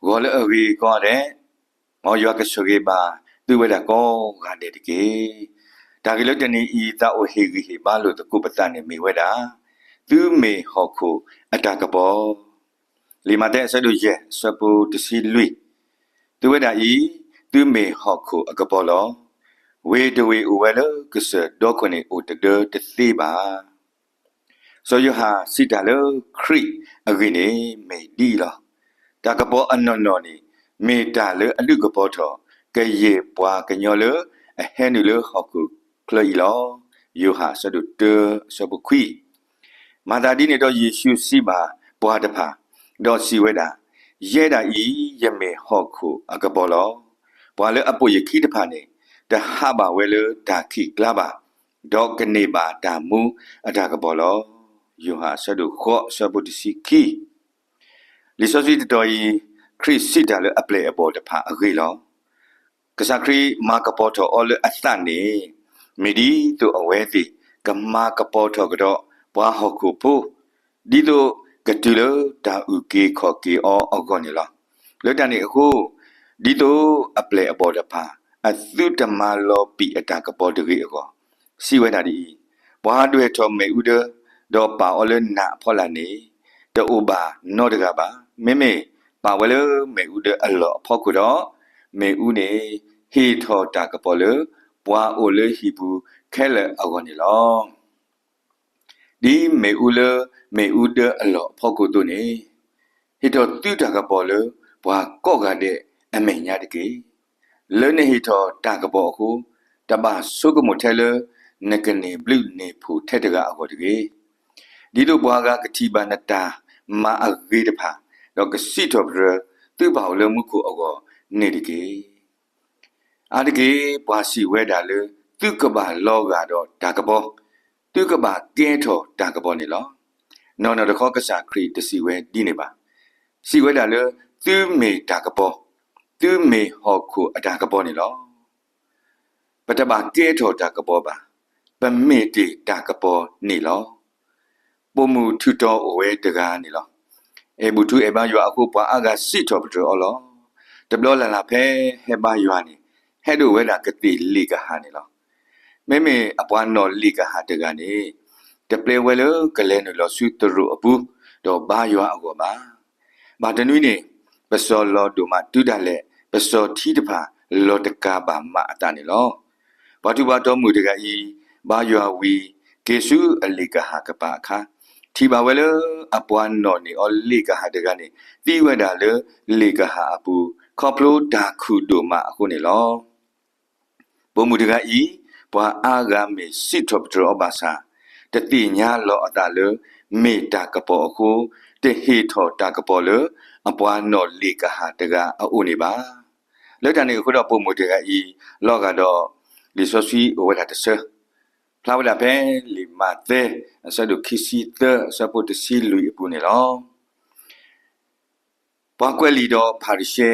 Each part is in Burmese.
我了二位讲的，我约个手机吧，对为了讲干的个，大概了等你一到我黑个黑巴路的古不单的没为啦，都没好苦，啊大个包，你妈的说的耶，说不的是累，对为了一都没好苦啊个包咯，为的为为了个是多可能有的事吧。所以哈，是的了，可以，啊个呢没地了。大个波安诺诺尼，没打了阿鲁个波头，个也把个鸟了，啊嘿你了好个可以咯，有哈说的的说不亏，马达迪呢到耶稣西巴巴的帕，到西维达，耶达伊也没好个阿个波咯，巴了阿波也气的帕呢，但哈巴为了打气拉巴，到个内巴打木阿大个波咯，有哈说的好说不的是气。ลิซอสิตตอยคริสสิดาเลอเปลอบอดพาอรีลอกะสักครีมากะปอทออเลอัสตันนีมิดีตุอเวติกะมากะปอทอกะดอปวาฮอกุปูดีตุกะตุเลดาอุเกขอเกออกอนีลอเลตานีအခုဒီတော့အပလေအပေါ်တဖာအသုတမလောပိအတာကပေါ်တကြီးအကောစီဝဲတာဒီဘွားတွေထောမေဥဒတော့ပါအလနာဖောလာနေတူဘာနောတကပါမေမေပါဝဲလမေဥဒအလောဖောက်ခုတော့မေဥနေဟီထောတာကပေါ်လဘွားအိုလေဟီဘူးခဲလေအကောနေလောဒီမေဥလမေဥဒအလောဖောက်ခုတို့နေဟီထောတူတာကပေါ်လဘွားကော့ကတဲ့အမေညာတကေလဲနေဟီထောတာကပေါ်ခုတပါဆုကမထဲလနကနေဘလူနေဖူထဲတကအကောတကေဒီလိုဘွားကကတိပါနတာမာအဂေတဖာတော့ကစီတော်ဘရသူ့ဘောင်လုံးမှုကိုအကောနေတကေအာတကေဘွားစီဝဲတာလေသူကပါလောကတော့ဒါကပေါ်သူကပါကဲထောဒါကပေါ်နေလောနော်နော်တခေါကစားခရီတစီဝဲဒီနေပါစီဝဲတာလေသူမေဒါကပေါ်သူမေဟောခုအဒါကပေါ်နေလောပတပါကဲထောဒါကပေါ်ပါပမေတိဒါကပေါ်နေလောပုံမှုထူတော်အဝဲတကားနေလောအေဘူထုအေဘာယွာအခုပွားအာကစီတော်ပတော်လောတဘလလလာဖဲဟဲဘာယွာနေဟဲ့တို့ဝဲတာကတိလီကဟာနေလောမေမေအပွားနော်လီကဟာတကနေတပလေဝဲလကလဲနလောဆွတရူအပူတော့ဘာယွာအကောပါဘာတနွိနေပစောလောဒုမတူတလဲပစောထီတဖာလောတကာပါမအတနေလောဘာတူဘာတော်မူတကဤဘာယွာဝီကေစုအလီကဟာကပါခါทีบาวเลอปวนนอนี่อลีกะหาตะกะนี่ตีวดาเลลีกะหาอปูขอพลูดาคูโดมาအခုနေလောဘုံမူတကဤဘွာအာဂါမေစိထပတရောဘာသာတတိညာလောအတာလေမေတ္တာကပေါ်အခုတဟေထောတာကပေါ်လေအပွားနော်လေကဟာတကအုံနေပါလက်တန်နေခုတော့ဘုံမူတကဤလောကတော့လီဆိုစီဝလာတဆဖလာဝလာပဲလီမာတဲ့ဆဒုခိစီတဆပုတစီလူပူနေလောဘာကွယ်လီတော့ဖာရီရှေ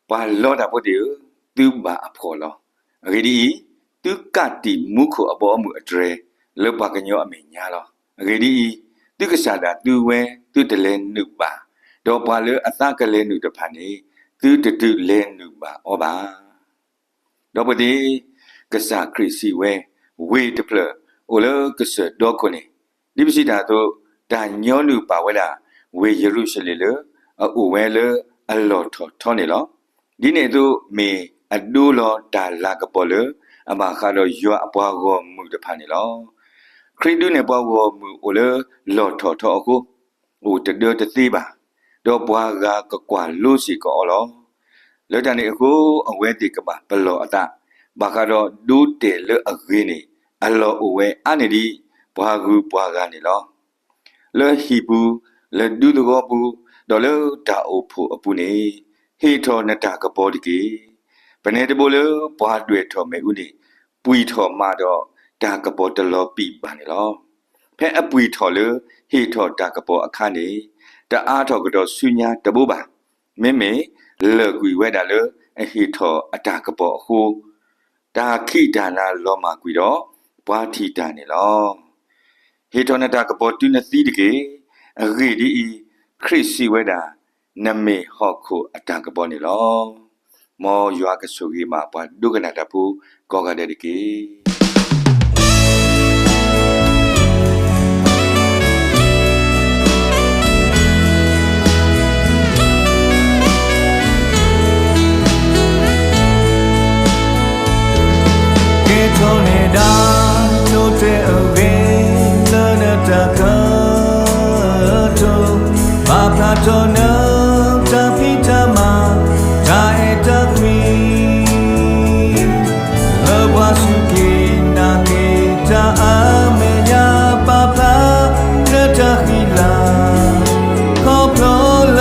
ဘာလောတာပုတ်တူသူဘာအဖော်လောအဂီဒီသူကတိမုခုအပေါ်မှုအဒရဲလောဘကညောအမေညာလောအဂီဒီသူကစားတာသူဝဲသူတလဲနုပါတော့ဘာလဲအသကလဲနုတဖန်နေသူတူလဲနုပါဩပါတော့ပတိကစားခရစီဝဲဝေတပလအိုလကစဒေါကိုနေဒီပစီတာတော့ဒါညောနုပါဝဲလာဝေယေရုရှလေလအိုဝဲလအလောထောနေလောဒီနေတော့မေအဒူလောဒါလာကပေါ်လအမခါတော့ရွာအပွားကိုမှုတဖာနေလောခရစ်တုနေပွားကိုမှုအိုလလောထောအခုဟိုတဒတသိပါတော့ပွားကကွာလို့စီကောလောလောတန်နေအခုအဝဲတိကပါဘလောအတာဘာကတော့ဒူတေလအဂိနေအလောအဝဲအနေဒီဘွားကူဘွားကနေလောလဲဟီဘူးလဲဒူတကောဘူးဒေါ်လဒါအိုဖို့အပူနေဟေထောနတာကပေါ်ဒီကေဘနေတဘောလဘွားတွေထော်မဲဦးနေပွီထော်မတော့ဒါကပေါ်တလောပိပါနေလောဖဲအပွီထော်လဟေထော်ဒါကပေါ်အခါနေတအားထော်ကတော့ဆုညာတဘောပါမင်းမေလဲကွီဝဲတာလအဟေထော်အတာကပေါ်အခုဒါခိဒါနာလောမာကွီတော့ဘွားထီတာနေလောဟေထောနတာကပေါ်တူနသီတကေအဂေဒီခရစ်စီဝဲတာ နမေဟော့ခုအတံကပေါ်နေလောမောရွာကဆုကြီးမှာပွားဒုက္ခနာတဖူကောကတဲ့ကေထောနေတာတို့တဲ့အဝေးလနဲ့တကတော့ဘာဖလာတော့နတပိတမဒါအတကွီလောဘစုကိနာကေတာအမေညာပါဖလာနတခိလာခေါပလောလ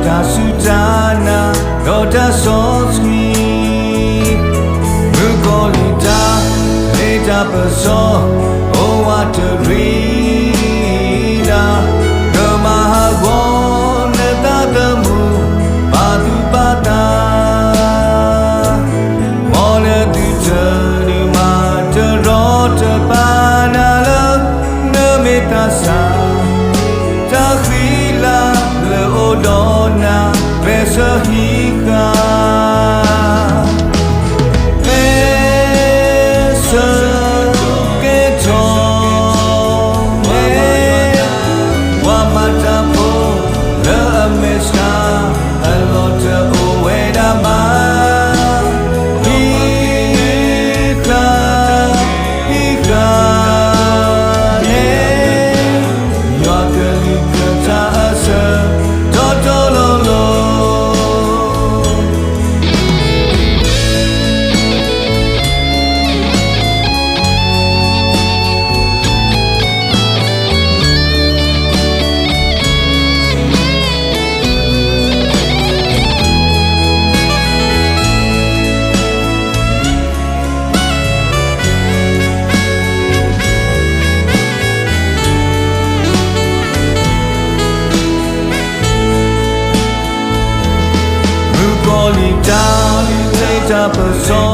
ဒါစုတာနာတော့တဆောစကီPerson, oh what a reader. The Mahagon, the moon, Badu Bada. Wanted to turn him out the road, Banala, Namitasa. Tahila, the Odona, Pesahika. Darling, later, person.